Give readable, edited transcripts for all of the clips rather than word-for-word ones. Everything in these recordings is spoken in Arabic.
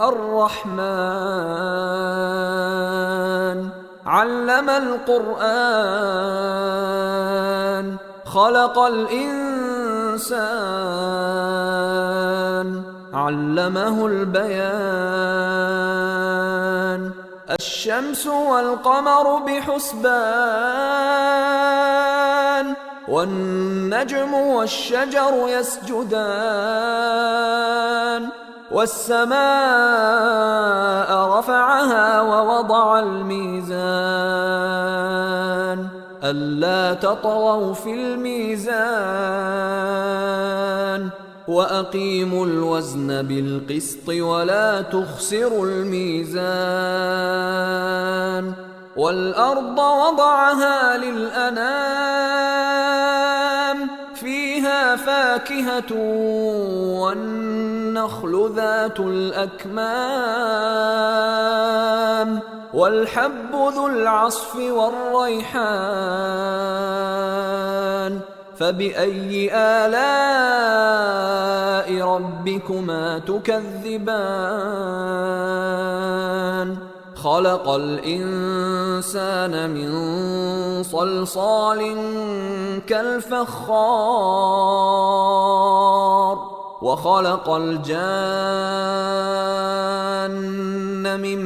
الرحمن علم القرآن خلق الإنسان علمه البيان الشمس والقمر بحسبان والنجم والشجر يسجدان والسماء رفعها ووضع الميزان ألا تطغوا في الميزان وأقيموا الوزن بالقسط ولا تخسروا الميزان والأرض وضعها للأنام فيها فاكهة والنخل ذات الأكمام والحب ذو العصف والريحان فبأي آلاء ربكما تكذبان خلق الإنسان من صلصال كالفخار وخلق الجان من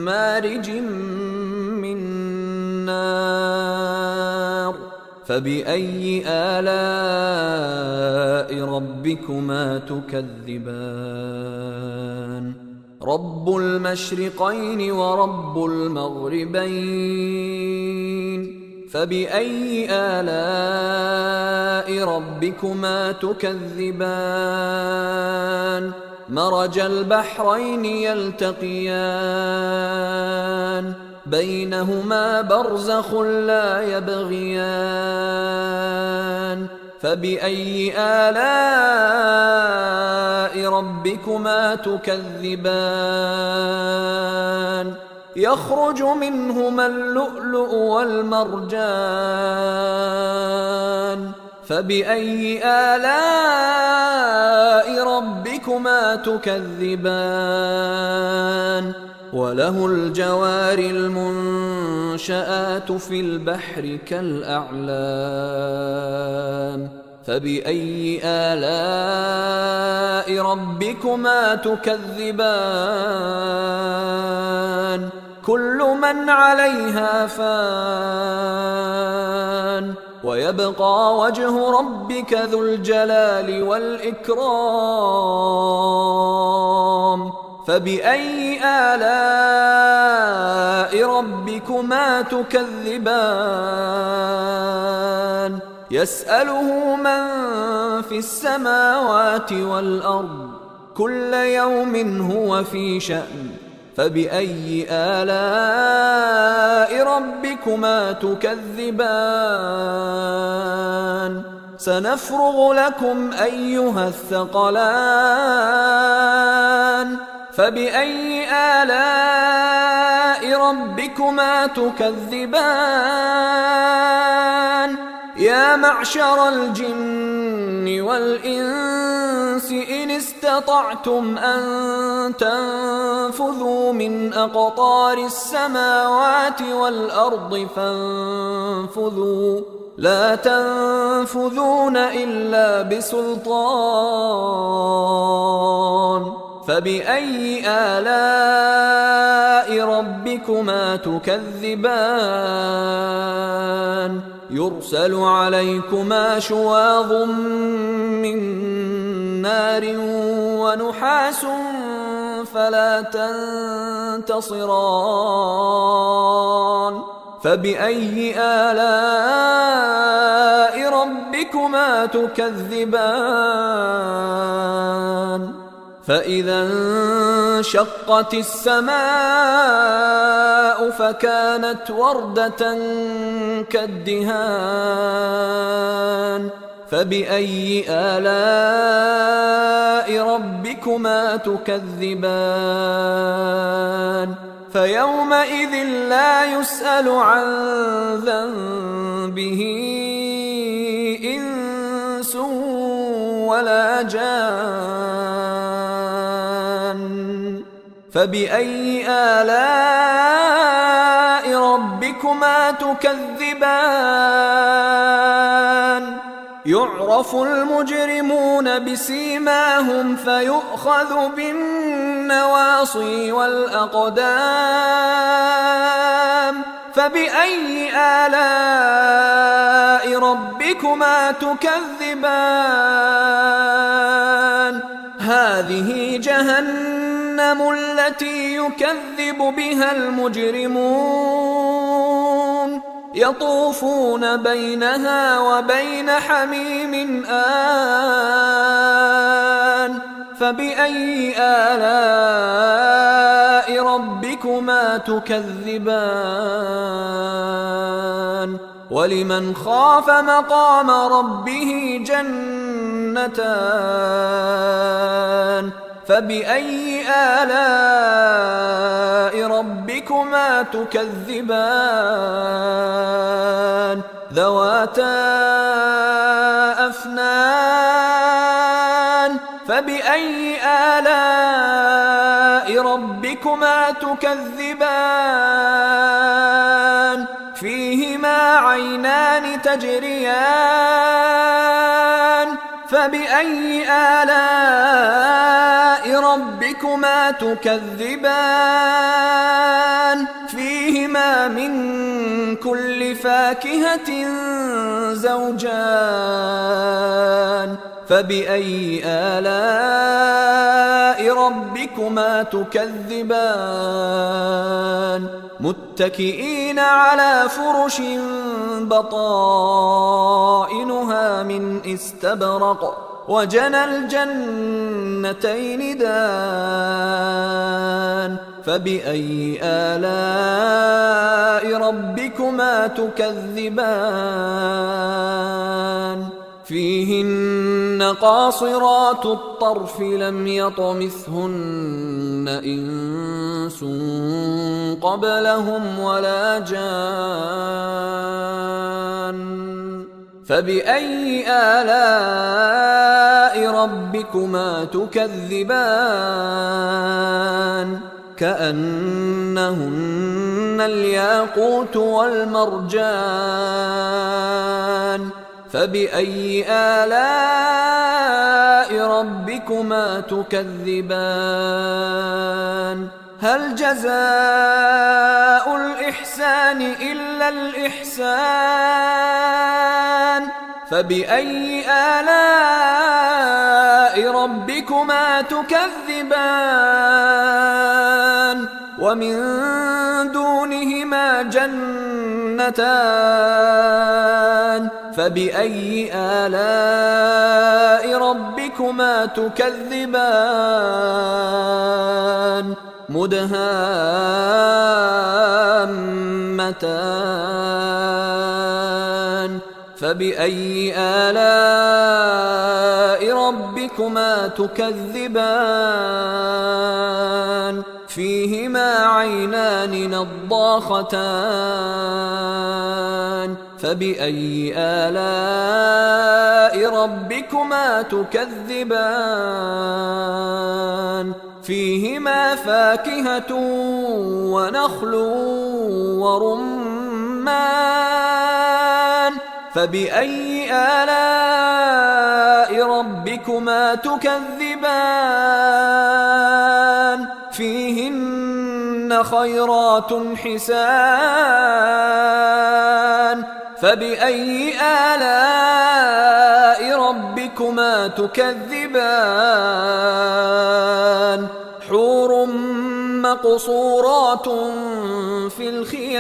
مارج من نار فبأي آلاء ربكما تكذبان رب المشرقين ورب المغربين فبأي آلاء ربكما تكذبان مرج البحرين يلتقيان بينهما برزخ لا يبغيان فبأي آلاء ربكما تكذبان يخرج منهما اللؤلؤ والمرجان فبأي آلاء ربكما تكذبان وله الجوار المنشآت في البحر كالأعلام فبأي آلاء ربكما تكذبان كل من عليها فان ويبقى وجه ربك ذو الجلال والإكرام فبأي آلاء ربكما تكذبان يسأله من في السماوات والأرض كل يوم هو في شأن فبأي آلاء ربكما تكذبان سنفرغ لكم أيها الثقلان فبأي آلاء ربكما تكذبان يا معشر الجن والإنس إن استطعتم أن تنفذوا من أقطار السماوات والأرض فانفذوا لا تنفذون إلا بسلطان فبأي آلاء ربكما تكذبان يرسل عليكما شواظ من نار ونحاس فلا تنتصران فبأي آلاء ربكما تكذبان فإذا انشقت السماء فكانت وردة كالدهان فبأي آلاء ربكما تكذبان فيومئذ لا يسأل عن ذنبه إنس ولا جان فبأي آلاء ربكما تكذبان يعرف المجرمون بسيماهم فيؤخذ بالنواصي والأقدام فبأي آلاء ربكما تكذبان هذه جهنم التي يكذب بها المجرمون يطوفون بينها وبين حميم آن فبأي آلاء ربكما تكذبان ولمن خاف مقام ربه جنتان فبأي آلاء ربكما تكذبان ذواتا أفنان فبأي آلاء ربكما تكذبان فيهما عينان تجريان فبأي آلاء ربكما تكذبان فيهما من كل فاكهة زوجان فبأي آلاء ربكما تكذبان متكئين على فرش بطائنها من استبرق وجنى الجنتين دان فبأي آلاء ربكما تكذبان فيهن قاصرات الطرف لم يطمثهن إنس قبلهم ولا جان فبأي آلاء ربكما تكذبان كأنهن الياقوت والمرجان فبأي آلاء ربكما تكذبان هل جزاء الإحسان إلا الإحسان فبأي آلاء ربكما تكذبان ومن دونهما جنتان فبأي آلاء ربكما تكذبان مدهامتان فبأي آلاء ربكما تكذبان فيهما عينان نضاختان فبأي آلاء ربكما تكذبان فيهما فاكهة ونخل ورمان فبأي آلاء ربكما تكذبان فيهن خيرات حسان فبأي آلاء ربكما تكذبان حور مقصورات في الخيام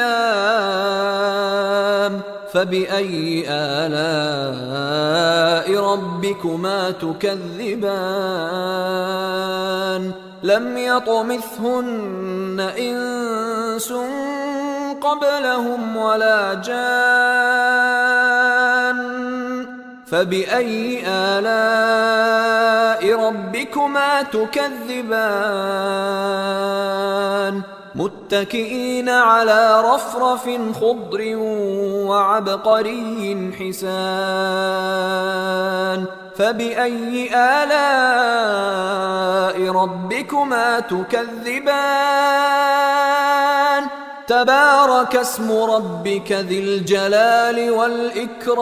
فبأي آلاء ربكما تكذبان لم يطمثهن إنس قبلهم ولا جان فبأي آلاء ربكما تكذبان متكئين على رفرف خضر وعبقري حسان فبأي آلاء ربكما تكذبان تبارك اسم ربك ذي الجلال والإكرام